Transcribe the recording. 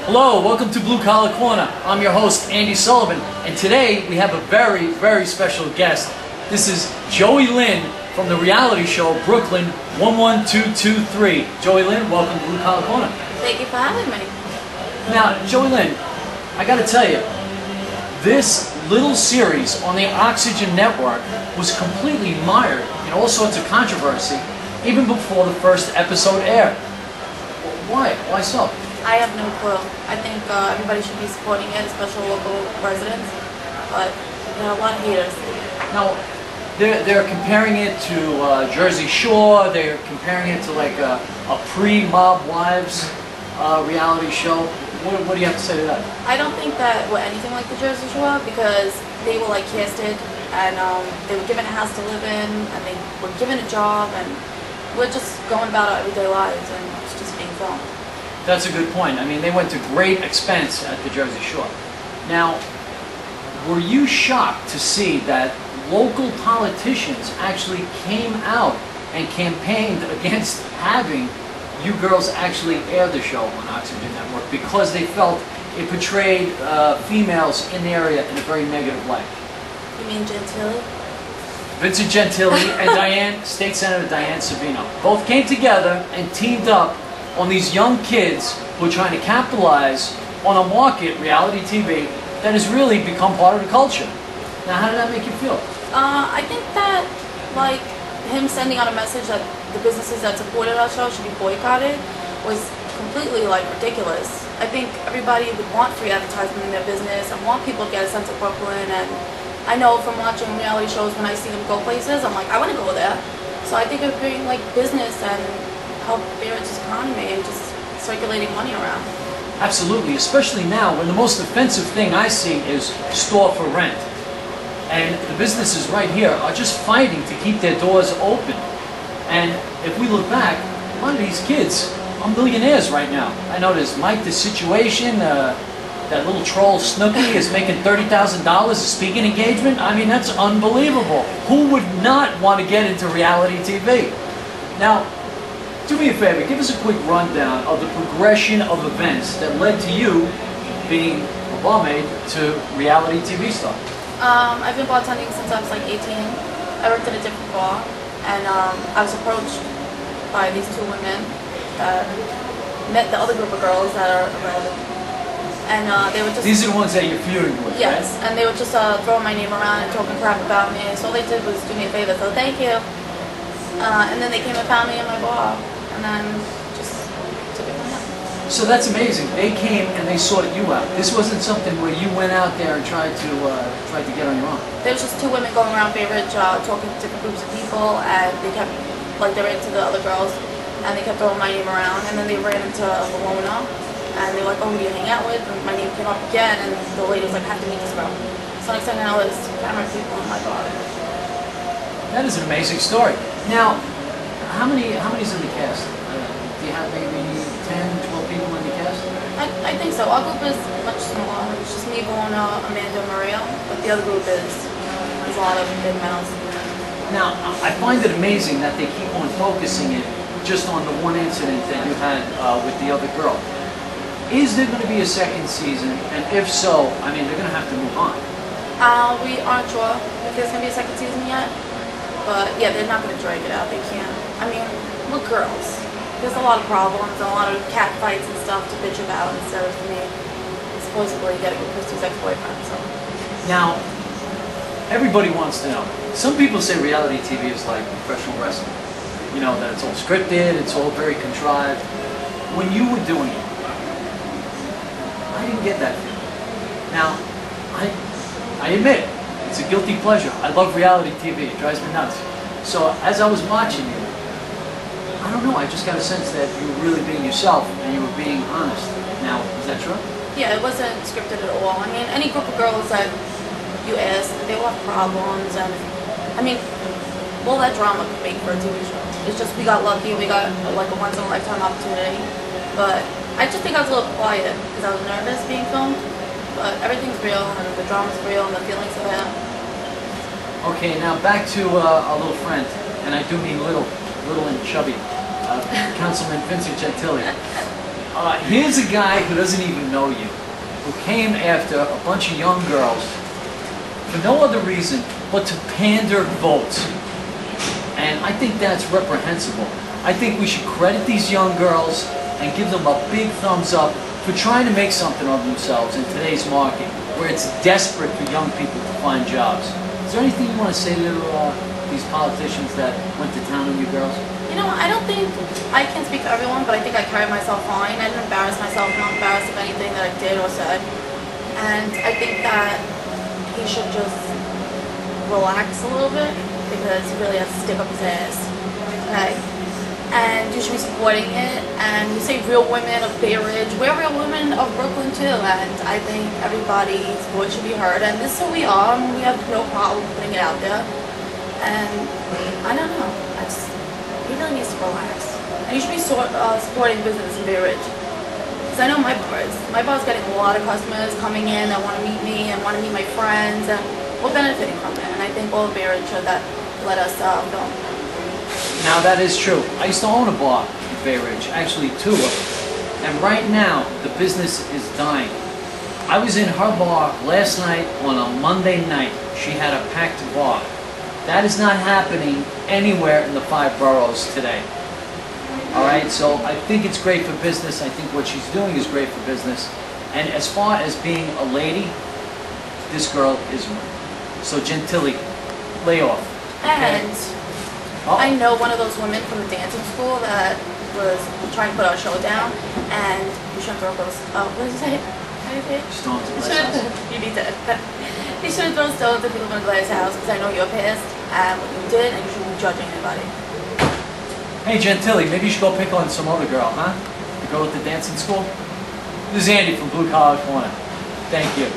Hello, welcome to Blue Collar Corner. I'm your host, Andy Sullivan, and today we have a very, very special guest. This is Joey Lynn from the reality show Brooklyn 11223. Joey Lynn, welcome to Blue Collar Corner. Thank you for having me. Now, Joey Lynn, I gotta tell you, this little series on the Oxygen Network was completely mired in all sorts of controversy even before the first episode aired. Why? Why so? I have no clue. I think everybody should be supporting it, especially local residents, but there are a lot of haters. Now, they're comparing it to Jersey Shore, they're comparing it to like a pre-Mob Wives reality show. What do you have to say to that? I don't think that we're anything like the Jersey Shore because they were like casted and they were given a house to live in and they were given a job and we're just going about our everyday lives and it's just being filmed. That's a good point. I mean, they went to great expense at the Jersey Shore. Now, were you shocked to see that local politicians actually came out and campaigned against having you girls actually air the show on Oxygen Network because they felt it portrayed females in the area in a very negative light? You mean Gentile? Vincent Gentile and State Senator Diane Savino both came together and teamed up on these young kids who are trying to capitalize on a market, reality TV, that has really become part of the culture. Now, how did that make you feel? I think that, like, him sending out a message that the businesses that supported our show should be boycotted was completely, like, ridiculous. I think everybody would want free advertisement in their business and want people to get a sense of Brooklyn, and I know from watching reality shows when I see them go places, I'm like, I want to go there. So I think it would bring, like, business and help Barrett's economy and just circulating money around. Absolutely, especially now when the most offensive thing I see is store for rent. And the businesses right here are just fighting to keep their doors open. And if we look back, a lot of these kids are millionaires right now. I know there's Mike the Situation, that little troll Snooki is making $30,000 a speaking engagement. I mean, that's unbelievable. Who would not want to get into reality TV? Now, do me a favor, give us a quick rundown of the progression of events that led to you being a barmaid to reality TV star. I've been bartending since I was like 18. I worked at a different bar and I was approached by these two women that met the other group of girls that are irrelevant. And they were just... These are the ones that you're feuding with, yes, right? and they were just throwing my name around and talking crap about me. So all they did was do me a favor, so thank you. And then they came and found me in my bar. And then just took it from there. So that's amazing. They came and they sought you out. This wasn't something where you went out there and tried to get on your own. There was just two women going around Bay Ridge talking to different groups of people, and they kept, like, they ran into the other girls, and they kept throwing my name around, and then they ran into Ramona, and they were like, oh, who do you hang out with? And my name came up again, and the lady was like, I have to meet this girl. So next thing I know, there's camera people in my bar. That is an amazing story. Now, how many's in the cast? Do you have maybe 10, 12 people in the cast? I think so. Our group is much smaller. It's just me, Ramona, Amanda, and Maria. But the other group is a lot of big males. Now, I find it amazing that they keep on focusing it just on the one incident that you had with the other girl. Is there going to be a second season? And if so, I mean, they're going to have to move on. We aren't sure if there's going to be a second season yet. But yeah, they're not going to drag it out. They can't. I mean, we're girls. There's a lot of problems and a lot of cat fights and stuff to bitch about instead of me supposedly getting with Christy's ex-boyfriend. So now, everybody wants to know. Some people say reality TV is like professional wrestling. You know, that it's all scripted, it's all very contrived. When you were doing it, I didn't get that feeling. Now, I admit, it's a guilty pleasure. I love reality TV. It drives me nuts. So as I was watching you, I don't know, I just got a sense that you were really being yourself and you were being honest. Now, is that true? yeah, it wasn't scripted at all. I mean, any group of girls that you ask, they will have problems, and I mean, all that drama could make for a TV show. It's just we got lucky, we got like a once-in-a-lifetime opportunity. But I just think I was a little quiet because I was nervous being filmed. But everything's real, and the drama's real, and the feelings are there. Okay, now back to our little friend, and I do mean little and chubby, Councilman Vincent Gentile. Here's a guy who doesn't even know you, who came after a bunch of young girls for no other reason but to pander votes. And I think that's reprehensible. I think we should credit these young girls and give them a big thumbs up for trying to make something of themselves in today's market, where it's desperate for young people to find jobs. Is there anything you want to say to these politicians that went to town on you girls? You know, I don't think, I can't speak for everyone, but I think I carried myself fine. I didn't embarrass myself. I'm not embarrassed of anything that I did or said. And I think that he should just relax a little bit, because he really has to stick up his ass. Okay? And you should be supporting it. And you say real women of Bay Ridge, we're real women of Brooklyn too. And I think everybody's voice should be heard. And this is who we are, and we have no problem putting it out there. And I don't know. He really needs to relax. And you should be supporting business in Bay Ridge. Because I know my bars. My bar's getting a lot of customers coming in that want to meet me and want to meet my friends. And we're benefiting from it. And I think all of Bay Ridge should let us go. Now that is true. I used to own a bar in Bay Ridge, actually 2 of them. And right now, the business is dying. I was in her bar last night on a Monday night. She had a packed bar. That is not happening anywhere in the 5 boroughs today. All right, so I think it's great for business. I think what she's doing is great for business. And as far as being a lady, this girl is one. So Gentile, lay off. And I know one of those women from the dancing school that was trying to put our show down, and you shouldn't throw those, what did you say? How do you say it? Stones at my house. You need to. You shouldn't throw stones at people in a glass house, because I know you're pissed at what you did, and you shouldn't be judging anybody. Hey Gentile, maybe you should go pick on some other girl, huh? The girl at the dancing school? This is Andy from Blue Collar Corner. Thank you.